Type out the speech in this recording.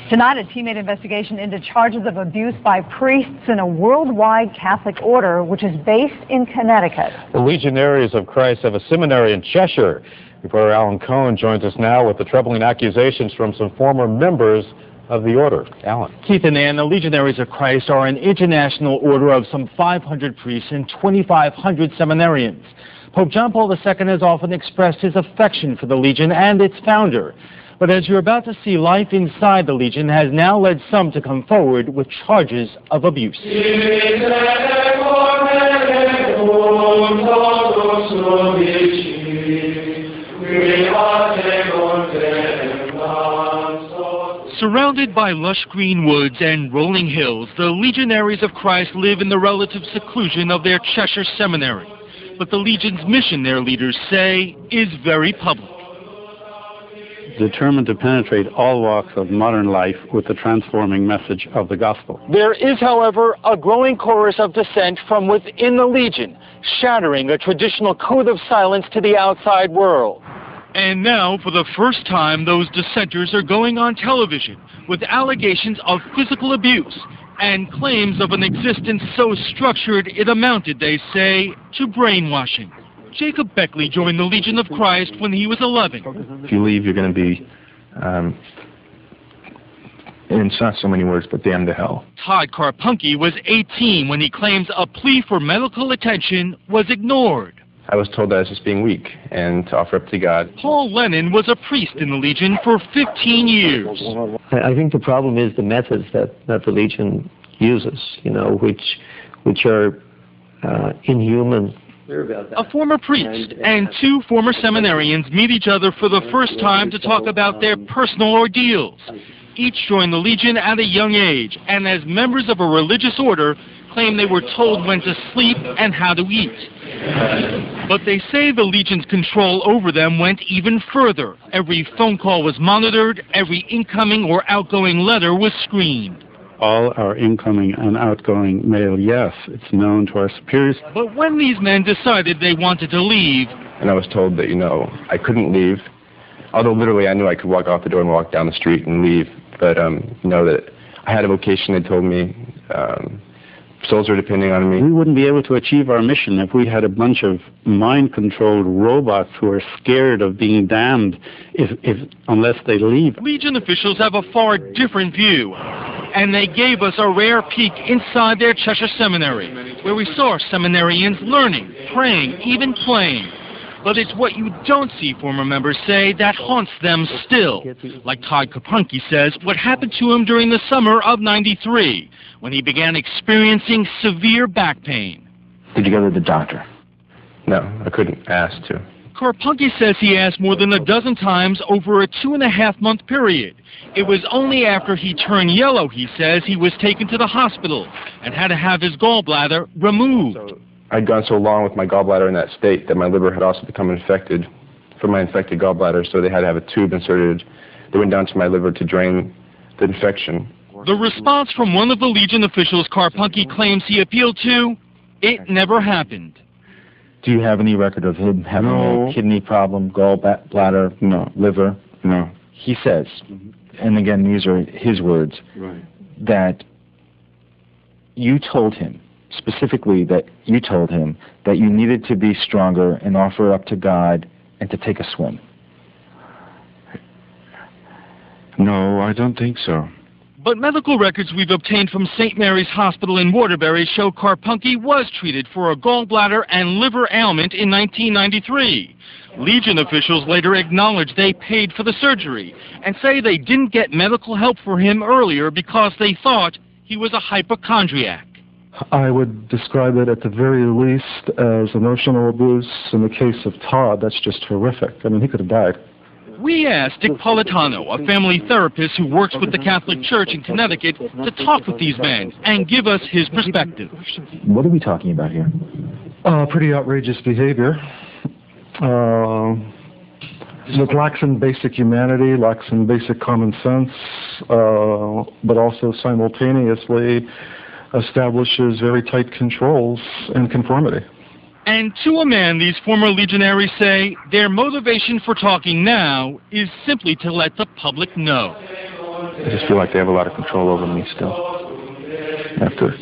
Tonight, a teammate investigation into charges of abuse by priests in a worldwide Catholic order, which is based in Connecticut. The Legionaries of Christ have a seminary in Cheshire. Reporter Alan Cohen joins us now with the troubling accusations from some former members of the order. Alan. Keith and Ann, the Legionaries of Christ are an international order of some 500 priests and 2,500 seminarians. Pope John Paul II has often expressed his affection for the Legion and its founder. But as you're about to see, life inside the Legion has now led some to come forward with charges of abuse. Surrounded by lush green woods and rolling hills, the Legionaries of Christ live in the relative seclusion of their Cheshire Seminary. But the Legion's mission, their leaders say, is very public. Determined to penetrate all walks of modern life with the transforming message of the gospel. There is, however, a growing chorus of dissent from within the Legion, shattering a traditional code of silence to the outside world. And now, for the first time, those dissenters are going on television with allegations of physical abuse and claims of an existence so structured it amounted, they say, to brainwashing. Jacob Beckley joined the Legion of Christ when he was 11. If you leave, you're going to be, it's not so many words, but damned to hell. Todd Carpunky was 18 when he claims a plea for medical attention was ignored. I was told that I was just being weak and to offer up to God. Paul Lennon was a priest in the Legion for 15 years. I think the problem is the methods that the Legion uses, which are inhuman. A former priest and two former seminarians meet each other for the first time to talk about their personal ordeals. Each joined the Legion at a young age, and as members of a religious order, claim they were told when to sleep and how to eat. But they say the Legion's control over them went even further. Every phone call was monitored, every incoming or outgoing letter was screened. All our incoming and outgoing mail, yes, it's known to our superiors. But when these men decided they wanted to leave... And I was told that, I couldn't leave. Although literally I knew I could walk out the door and walk down the street and leave. But, that I had a vocation, they told me. Souls are depending on me. We wouldn't be able to achieve our mission if we had a bunch of mind-controlled robots who are scared of being damned unless they leave. Legion officials have a far different view. And they gave us a rare peek inside their Cheshire Seminary, where we saw seminarians learning, praying, even playing. But it's what you don't see, former members say, that haunts them still. Like Todd Carpunky says, what happened to him during the summer of '93, when he began experiencing severe back pain. Did you go to the doctor? No, I couldn't ask to. Carpunky says he asked more than a dozen times over a 2.5-month period. It was only after he turned yellow, he says, he was taken to the hospital and had to have his gallbladder removed. I'd gone so long with my gallbladder in that state that my liver had also become infected from my infected gallbladder, so they had to have a tube inserted. They went down to my liver to drain the infection. The response from one of the Legion officials Carpunky claims he appealed to, it never happened. Do you have any record of him having a kidney problem, gallbladder, no, liver? No. He says, and again, these are his words, right, that you told him, specifically that you told him that you needed to be stronger and offer up to God and to take a swim. No, I don't think so. But medical records we've obtained from St. Mary's Hospital in Waterbury show Carpunky was treated for a gallbladder and liver ailment in 1993. Legion officials later acknowledged they paid for the surgery and say they didn't get medical help for him earlier because they thought he was a hypochondriac. I would describe it at the very least as emotional abuse. In the case of Todd, that's just horrific. I mean, he could have died. We asked Dick Politano, a family therapist who works with the Catholic Church in Connecticut, to talk with these men and give us his perspective. What are we talking about here? Pretty outrageous behavior. It lacks in basic humanity, lacks in basic common sense, but also simultaneously establishes very tight controls and conformity. And to a man, these former legionaries say their motivation for talking now is simply to let the public know. I just feel like they have a lot of control over me still after